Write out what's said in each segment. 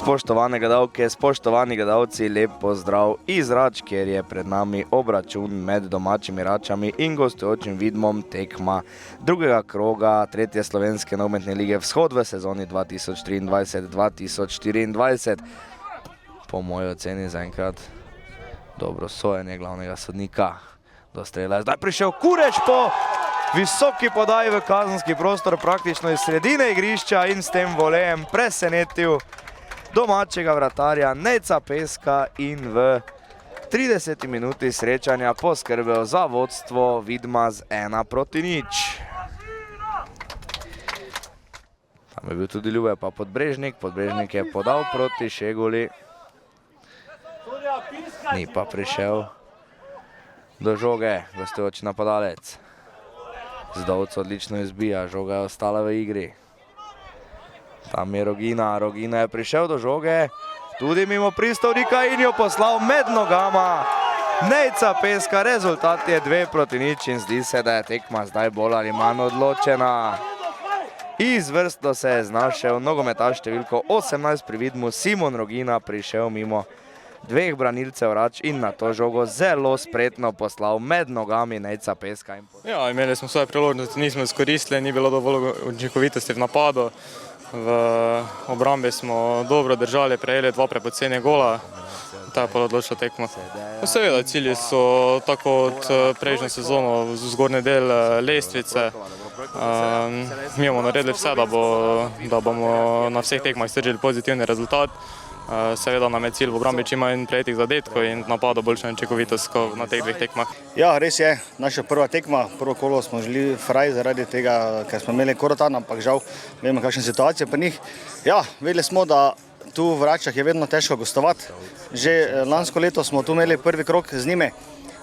Spoštovane gledalke, spoštovani gledalci, lep pozdrav iz Rač, kjer je pred nami obračun med domačimi Račami in gostujočim Vidmom, tekma drugega kroga tretje slovenske nogometne lige Vzhod v sezoni 2023-2024. Po moji oceni zaenkrat dobro sojenje glavnega sodnika do strela. Je zdaj prišel Kureč po visoki podaji v kazenski prostor, praktično iz sredine igrišča, in s tem volejem presenetil domačega vratarja Nejca Peska in v 30 minuti srečanja poskrbel za vodstvo Vidma z 1:0. Tam je bil tudi Ljube pa Podbrežnik. Podbrežnik je podal proti Šeguli. Ni pa prišel do žoge gostujoči napadalec. Zdovc odlično izbija, žoga je ostala v igri. Tam je Rogina, Rogina je prišel do žoge, tudi mimo Pristovnika in jo poslal med nogama Nejca Peska. Rezultat je 2:0 in zdi se, da je tekma zdaj bolj ali manj odločena. Izvrstno se je znašel nogometaš številko 18 pri Vidmu, Simon Rogina, prišel mimo dveh branilcev Rač in na to žogo zelo spretno poslal med nogami Nejca Peska. Ja, imeli smo svoje priložnosti, nismo izkoristili, ni bilo dovolj učinkovitosti v napadu. V obrambi smo dobro držali, prejeli 2 prepoceni gola, ta je pa odločila tekmo. Seveda, cilji so tako od prejšnjo sezono zgornji del lestvice. Mi bomo naredili vse, da bomo na vseh tekmah iztržili pozitivni rezultat. Seveda nam je cilj v obrambi čim manj prejetih zadetkov in v napadu boljša učinkovitost kot na teh 2 tekmah. Ja, res je, naša prva tekma, prvo kolo smo želi fraj zaradi tega, ker smo imeli Korotan, ampak žal vemo, kakšna situacija pri njih. Ja, vedeli smo, da tu v Račah je vedno težko gostovati. Že lansko leto smo tu imeli prvi krog z njimi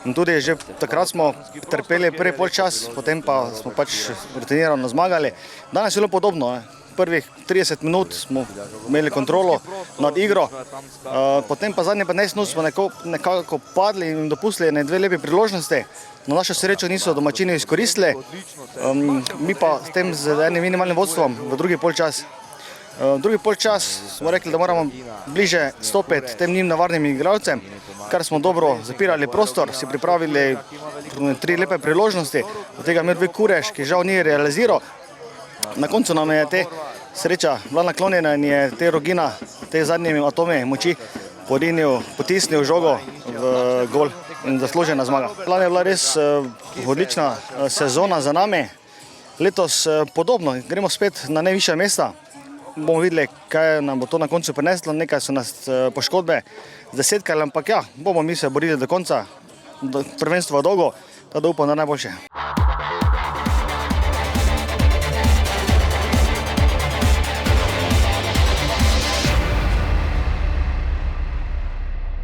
in tudi že takrat smo trpeli prvi polčas, potem pa smo pač rutinirano zmagali. Danes je bilo podobno. Prvih 30 minut smo imeli kontrolo nad igro, potem pa zadnje 15 minut smo nekako padli in dopustili 2 lepe priložnosti. Na našo srečo niso domačini izkoristili, mi pa s tem z enim minimalnim vodstvom v drugi polčas. Drugi polčas smo rekli, da moramo bliže stopiti tem njim nevarnim igralcem, kar smo dobro zapirali prostor, si pripravili 3 lepe priložnosti, od tega imel 2 Kureš, ki žal ni realiziral. Na koncu nam je te sreča bila naklonjena in je te Rogina, te zadnjimi atomi moči potisnil žogo v gol in zaslužena zmaga. Lani je bila res odlična sezona za nami, letos podobno, gremo spet na najvišja mesta. Bomo videli, kaj nam bo to na koncu prineslo, nekaj so nas poškodbe zdesetkali, ampak ja, bomo mi se borili do konca, prvenstvo dolgo, da upam na najboljše.